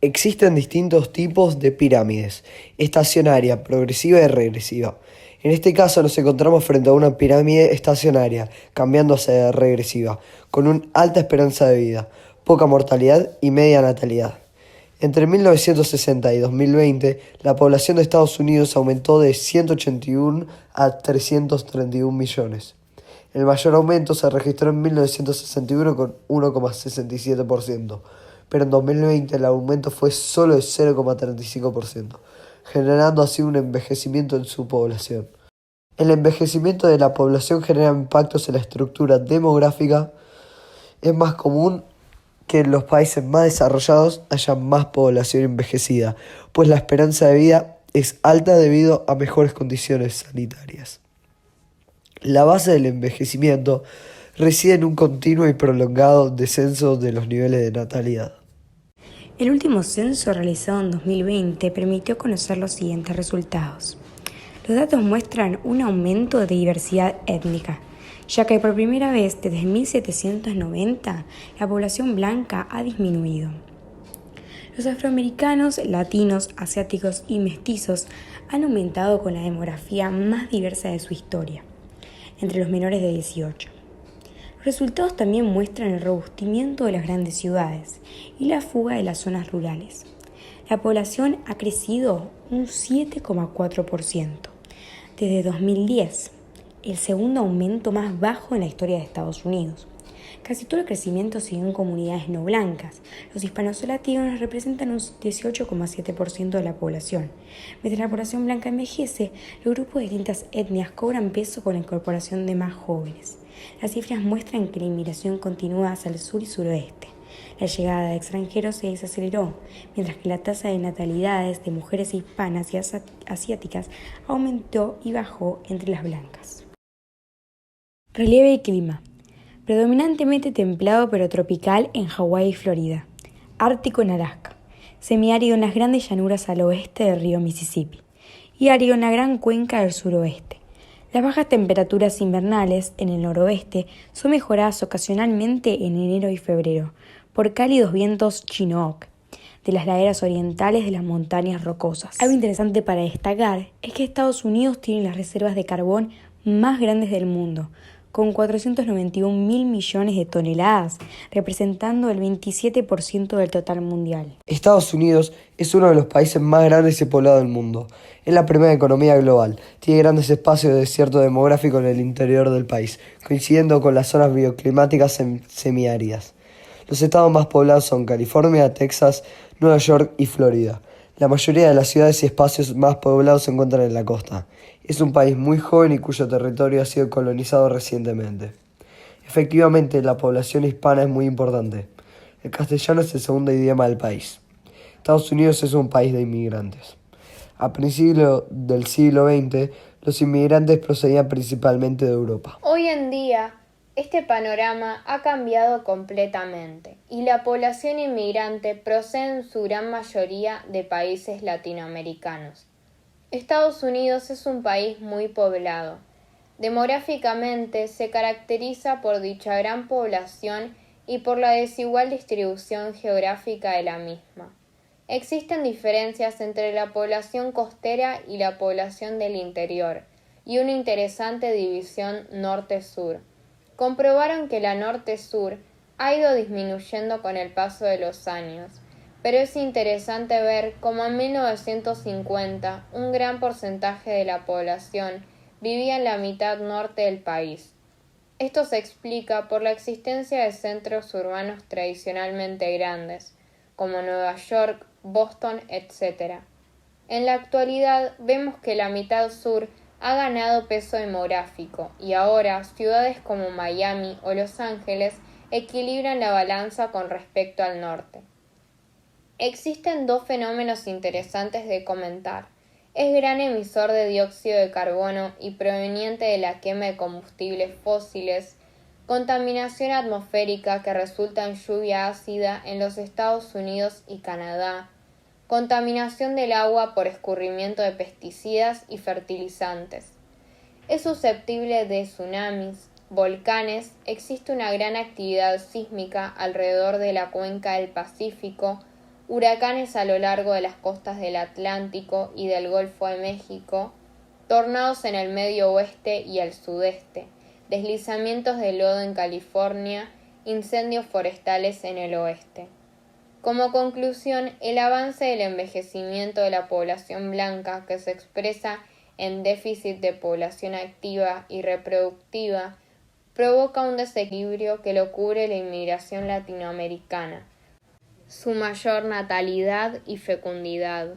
Existen distintos tipos de pirámides: estacionaria, progresiva y regresiva. En este caso nos encontramos frente a una pirámide estacionaria, cambiando hacia regresiva, con una alta esperanza de vida, poca mortalidad y media natalidad. Entre 1960 y 2020, la población de Estados Unidos aumentó de 181 a 331 millones. El mayor aumento se registró en 1961 con 1,67%, pero en 2020 el aumento fue solo de 0,35%, generando así un envejecimiento en su población. El envejecimiento de la población genera impactos en la estructura demográfica. Es más común que en los países más desarrollados haya más población envejecida, pues la esperanza de vida es alta debido a mejores condiciones sanitarias. La base del envejecimiento reside en un continuo y prolongado descenso de los niveles de natalidad. El último censo realizado en 2020 permitió conocer los siguientes resultados. Los datos muestran un aumento de diversidad étnica, ya que por primera vez desde 1790 la población blanca ha disminuido. Los afroamericanos, latinos, asiáticos y mestizos han aumentado con la demografía más diversa de su historia, entre los menores de 18. Los resultados también muestran el robustecimiento de las grandes ciudades y la fuga de las zonas rurales. La población ha crecido un 7,4% desde 2010, el segundo aumento más bajo en la historia de Estados Unidos. Casi todo el crecimiento se dio en comunidades no blancas. Los hispanos o latinos representan un 18,7% de la población. Mientras la población blanca envejece, los grupos de distintas etnias cobran peso con la incorporación de más jóvenes. Las cifras muestran que la inmigración continúa hacia el sur y suroeste. La llegada de extranjeros se desaceleró, mientras que la tasa de natalidades de mujeres hispanas y asiáticas aumentó y bajó entre las blancas. Relieve y clima. Predominantemente templado pero tropical en Hawái y Florida. Ártico en Alaska. Semiárido en las grandes llanuras al oeste del río Mississippi. Y árido en la gran cuenca del suroeste. Las bajas temperaturas invernales en el noroeste son mejoradas ocasionalmente en enero y febrero por cálidos vientos Chinook de las laderas orientales de las montañas rocosas. Algo interesante para destacar es que Estados Unidos tiene las reservas de carbón más grandes del mundo, con 491.000 millones de toneladas, representando el 27% del total mundial. Estados Unidos es uno de los países más grandes y poblados del mundo. Es la primera economía global. Tiene grandes espacios de desierto demográfico en el interior del país, coincidiendo con las zonas bioclimáticas semiáridas. Los estados más poblados son California, Texas, Nueva York y Florida. La mayoría de las ciudades y espacios más poblados se encuentran en la costa. Es un país muy joven y cuyo territorio ha sido colonizado recientemente. Efectivamente, la población hispana es muy importante. El castellano es el segundo idioma del país. Estados Unidos es un país de inmigrantes. A principios del siglo XX, los inmigrantes procedían principalmente de Europa. Hoy en día, este panorama ha cambiado completamente y la población inmigrante procede en su gran mayoría de países latinoamericanos. Estados Unidos es un país muy poblado. Demográficamente se caracteriza por dicha gran población y por la desigual distribución geográfica de la misma. Existen diferencias entre la población costera y la población del interior, y una interesante división norte-sur. Comprobaron que la norte-sur ha ido disminuyendo con el paso de los años, pero es interesante ver cómo en 1950 un gran porcentaje de la población vivía en la mitad norte del país. Esto se explica por la existencia de centros urbanos tradicionalmente grandes, como Nueva York, Boston, etc. En la actualidad vemos que la mitad sur ha ganado peso demográfico y ahora ciudades como Miami o Los Ángeles equilibran la balanza con respecto al norte. Existen dos fenómenos interesantes de comentar. Es gran emisor de dióxido de carbono y proveniente de la quema de combustibles fósiles, contaminación atmosférica que resulta en lluvia ácida en los Estados Unidos y Canadá, contaminación del agua por escurrimiento de pesticidas y fertilizantes. Es susceptible de tsunamis, volcanes, existe una gran actividad sísmica alrededor de la cuenca del Pacífico, huracanes a lo largo de las costas del Atlántico y del Golfo de México, tornados en el medio oeste y el sudeste, deslizamientos de lodo en California, incendios forestales en el oeste. Como conclusión, el avance del envejecimiento de la población blanca, que se expresa en déficit de población activa y reproductiva, provoca un desequilibrio que lo cubre la inmigración latinoamericana, su mayor natalidad y fecundidad.